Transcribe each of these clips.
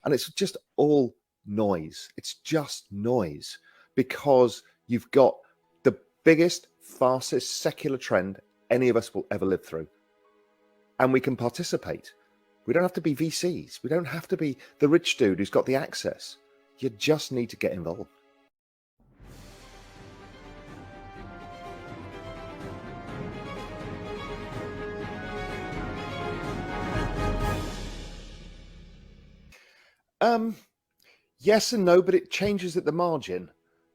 And it's just all noise. It's just noise because you've got the biggest, fastest secular trend any of us will ever live through. And we can participate. We don't have to be VCs. We don't have to be the rich dude who's got the access. You just need to get involved. Yes and no, but it changes at the margin,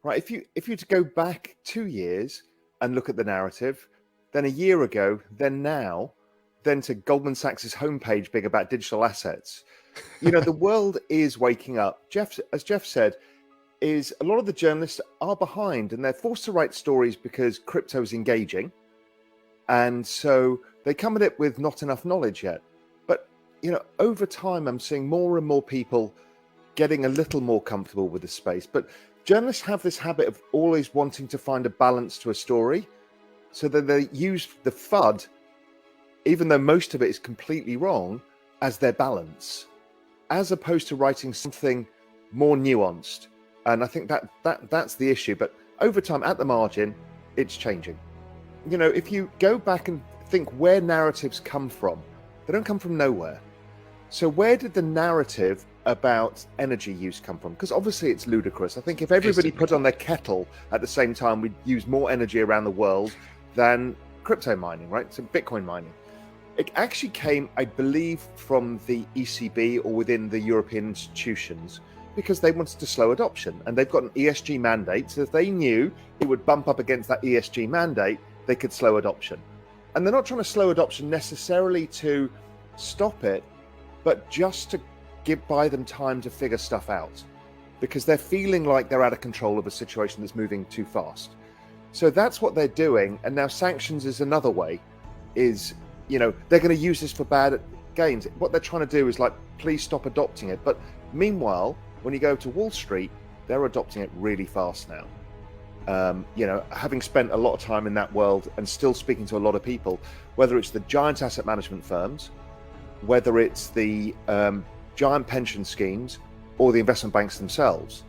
right? If you to go back 2 years and look at the narrative, then a year ago, then now, then to Goldman Sachs's homepage being about digital assets, the world is waking up. As Jeff said, is a lot of the journalists are behind and they're forced to write stories because crypto is engaging, and so they come at it with not enough knowledge yet. But over time, I'm seeing more and more people getting a little more comfortable with the space. But journalists have this habit of always wanting to find a balance to a story, so that they use the FUD, even though most of it is completely wrong, as their balance, as opposed to writing something more nuanced. And I think that's the issue. But over time, at the margin, it's changing. If you go back and think where narratives come from, they don't come from nowhere. So where did the narrative about energy use come from? Because obviously it's ludicrous. I think if everybody put on their kettle at the same time, we'd use more energy around the world than crypto mining, right? So Bitcoin mining. It actually came, I believe, from the ECB or within the European institutions, because they wanted to slow adoption. And they've got an ESG mandate. So if they knew it would bump up against that ESG mandate, they could slow adoption. And they're not trying to slow adoption necessarily to stop it, but just to buy them time to figure stuff out, because they're feeling like they're out of control of a situation that's moving too fast. So that's what they're doing. And now sanctions is another way, is, they're going to use this for bad gains. What they're trying to do is like, please stop adopting it. But meanwhile, when you go to Wall Street, they're adopting it really fast now. Having spent a lot of time in that world and still speaking to a lot of people, whether it's the giant asset management firms, whether it's the giant pension schemes or the investment banks themselves.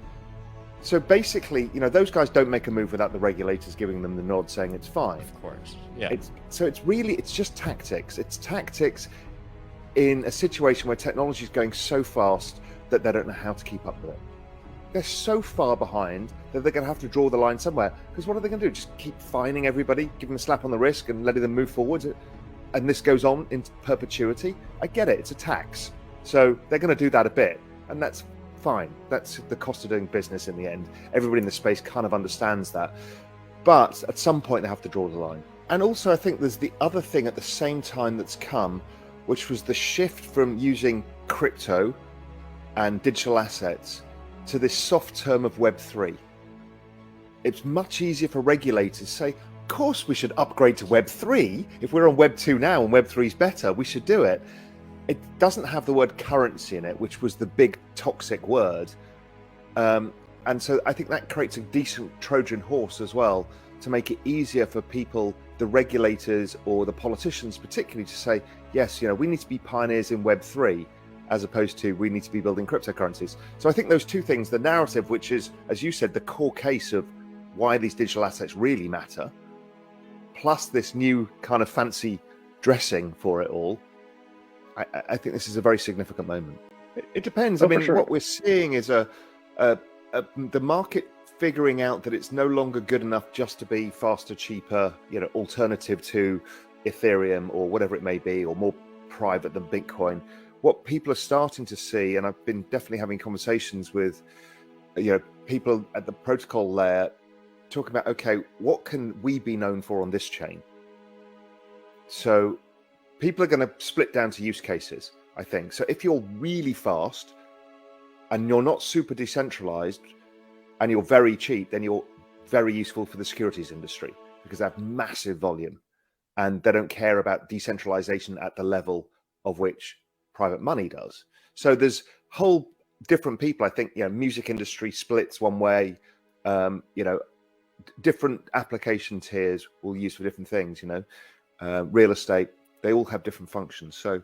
So basically, those guys don't make a move without the regulators giving them the nod saying it's fine. Of course, yeah. It's just tactics. It's tactics in a situation where technology is going so fast that they don't know how to keep up with it. They're so far behind that they're going to have to draw the line somewhere. Because what are they going to do? Just keep fining everybody, give them a slap on the wrist and letting them move forward? And this goes on in perpetuity? I get it. It's a tax. So they're going to do that a bit. And that's fine. That's the cost of doing business in the end. Everybody in the space kind of understands that. But at some point, they have to draw the line. And also, I think there's the other thing at the same time that's come, which was the shift from using crypto and digital assets to this soft term of Web3. It's much easier for regulators to say, of course we should upgrade to Web3. If we're on Web2 now and Web3 is better, we should do it. It doesn't have the word currency in it, which was the big toxic word. And so I think that creates a decent Trojan horse as well, to make it easier for people, the regulators or the politicians particularly, to say, yes, we need to be pioneers in Web3, as opposed to we need to be building cryptocurrencies. So I think those two things, the narrative, which is, as you said, the core case of why these digital assets really matter, plus this new kind of fancy dressing for it all, I think this is a very significant moment. It depends. I mean, sure. What we're seeing is the market figuring out that it's no longer good enough just to be faster, cheaper, alternative to Ethereum or whatever it may be, or more private than Bitcoin. What people are starting to see, and I've been definitely having conversations with, people at the protocol layer, talking about, okay, what can we be known for on this chain? So people are going to split down to use cases, I think. So if you're really fast and you're not super decentralized and you're very cheap, then you're very useful for the securities industry, because they have massive volume and they don't care about decentralization at the level of which private money does. So there's whole different people. I think, music industry splits one way, different application tiers will use for different things, real estate, they all have different functions. So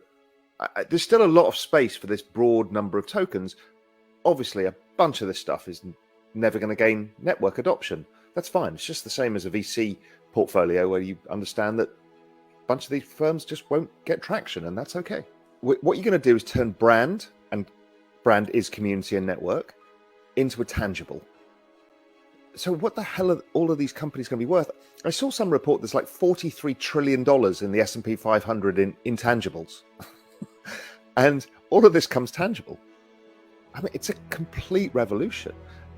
there's still a lot of space for this broad number of tokens. Obviously, a bunch of this stuff is never going to gain network adoption. That's fine. It's just the same as a VC portfolio where you understand that a bunch of these firms just won't get traction, and that's okay. What you're going to do is turn brand, and brand is community and network, into a tangible. So what the hell are all of these companies going to be worth? I saw some report there's like $43 trillion in the S&P 500 in intangibles. And all of this comes tangible. I mean, it's a complete revolution.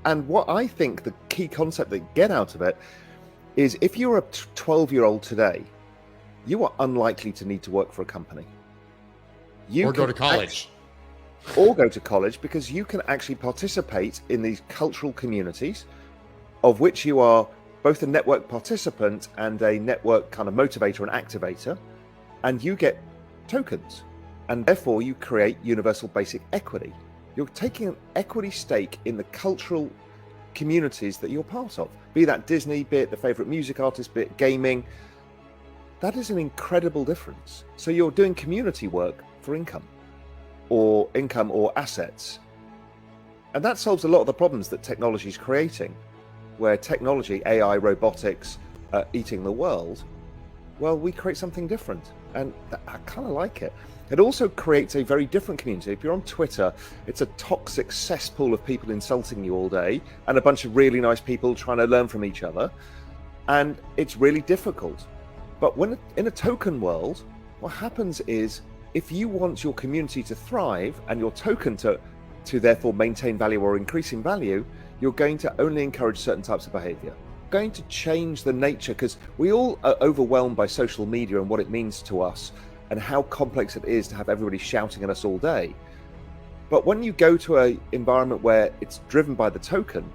And what I think the key concept that you get out of it is if you're a 12-year-old today, you are unlikely to need to work for a company. Or go to college. Or go to college, because you can actually participate in these cultural communities of which you are both a network participant and a network kind of motivator and activator, and you get tokens. And therefore you create universal basic equity. You're taking an equity stake in the cultural communities that you're part of, be that Disney, be it the favorite music artist, be it gaming. That is an incredible difference. So you're doing community work for income or assets. And that solves a lot of the problems that technology is creating, where technology, AI, robotics, are eating the world. Well, we create something different, and I kind of like it. It also creates a very different community. If you're on Twitter, it's a toxic cesspool of people insulting you all day and a bunch of really nice people trying to learn from each other. And it's really difficult. But when in a token world, what happens is if you want your community to thrive and your token to therefore maintain value or increase in value, you're going to only encourage certain types of behavior. Going to change the nature, because we all are overwhelmed by social media and what it means to us and how complex it is to have everybody shouting at us all day. But when you go to an environment where it's driven by the token,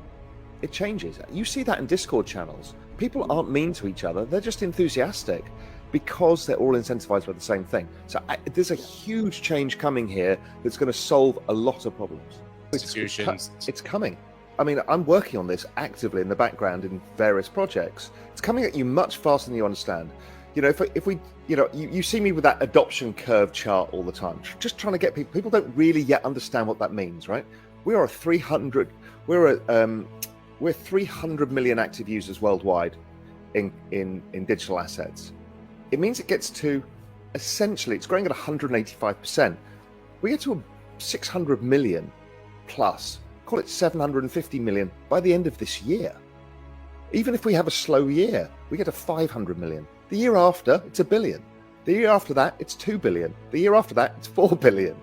it changes. You see that in Discord channels. People aren't mean to each other, they're just enthusiastic because they're all incentivized by the same thing. So there's a huge change coming here that's going to solve a lot of problems. It's coming. I mean, I'm working on this actively in the background in various projects. It's coming at you much faster than you understand. You know, if we, you know, you see me with that adoption curve chart all the time, just trying to get people don't really yet understand what that means, right? We're 300 million active users worldwide in digital assets. It means it gets to, essentially, it's growing at 185%. We get to 600 million plus, call it 750 million by the end of this year. Even if we have a slow year, we get to 500 million. The year after, it's 1 billion. The year after that, it's 2 billion. The year after that, it's 4 billion,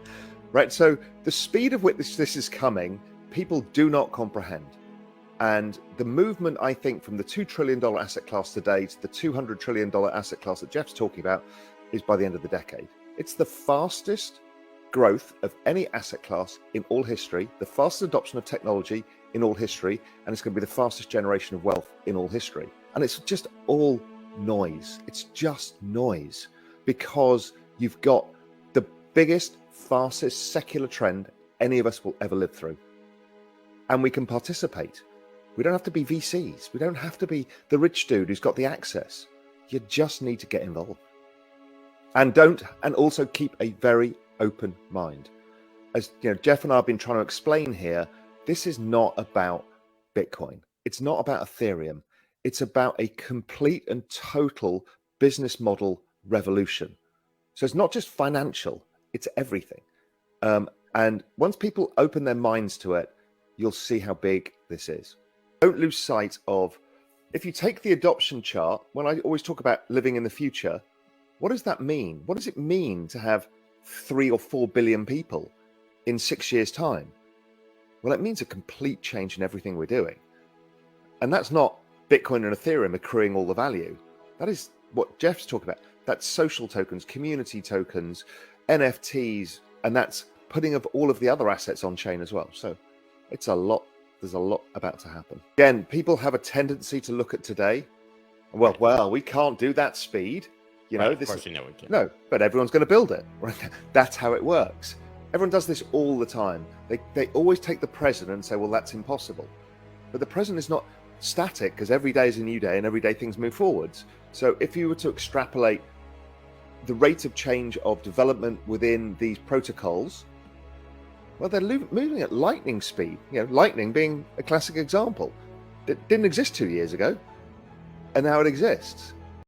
right? So the speed of which this is coming, people do not comprehend. And the movement, I think, from the $2 trillion asset class today to the $200 trillion asset class that Jeff's talking about is by the end of the decade. It's the fastest growth of any asset class in all history, the fastest adoption of technology in all history, and it's going to be the fastest generation of wealth in all history. And it's just all noise. It's just noise, because you've got the biggest, fastest secular trend any of us will ever live through. And we can participate. We don't have to be VCs. We don't have to be the rich dude who's got the access. You just need to get involved. And also keep a very open mind. As you know, Jeff and I have been trying to explain here, this is not about Bitcoin. It's not about Ethereum. It's about a complete and total business model revolution. So it's not just financial, it's everything. And once people open their minds to it, you'll see how big this is. Don't lose sight of, if you take the adoption chart, when I always talk about living in the future, what does that mean? What does it mean to have 3 or 4 billion people in 6 years' time? Well, it means a complete change in everything we're doing. And that's not Bitcoin and Ethereum accruing all the value. That is what Jeff's talking about. That's social tokens, community tokens, NFTs, and that's putting of all of the other assets on chain as well. So it's a lot. There's a lot about to happen. Again, people have a tendency to look at today. Well, we can't do that speed. You know, of course, you know we can. No, but everyone's going to build it. Right? That's how it works. Everyone does this all the time. They always take the present and say, well, that's impossible. But the present is not static, because every day is a new day and every day things move forwards. So if you were to extrapolate the rate of change of development within these protocols, well, they're moving at lightning speed. Lightning being a classic example. That didn't exist 2 years ago, and now it exists.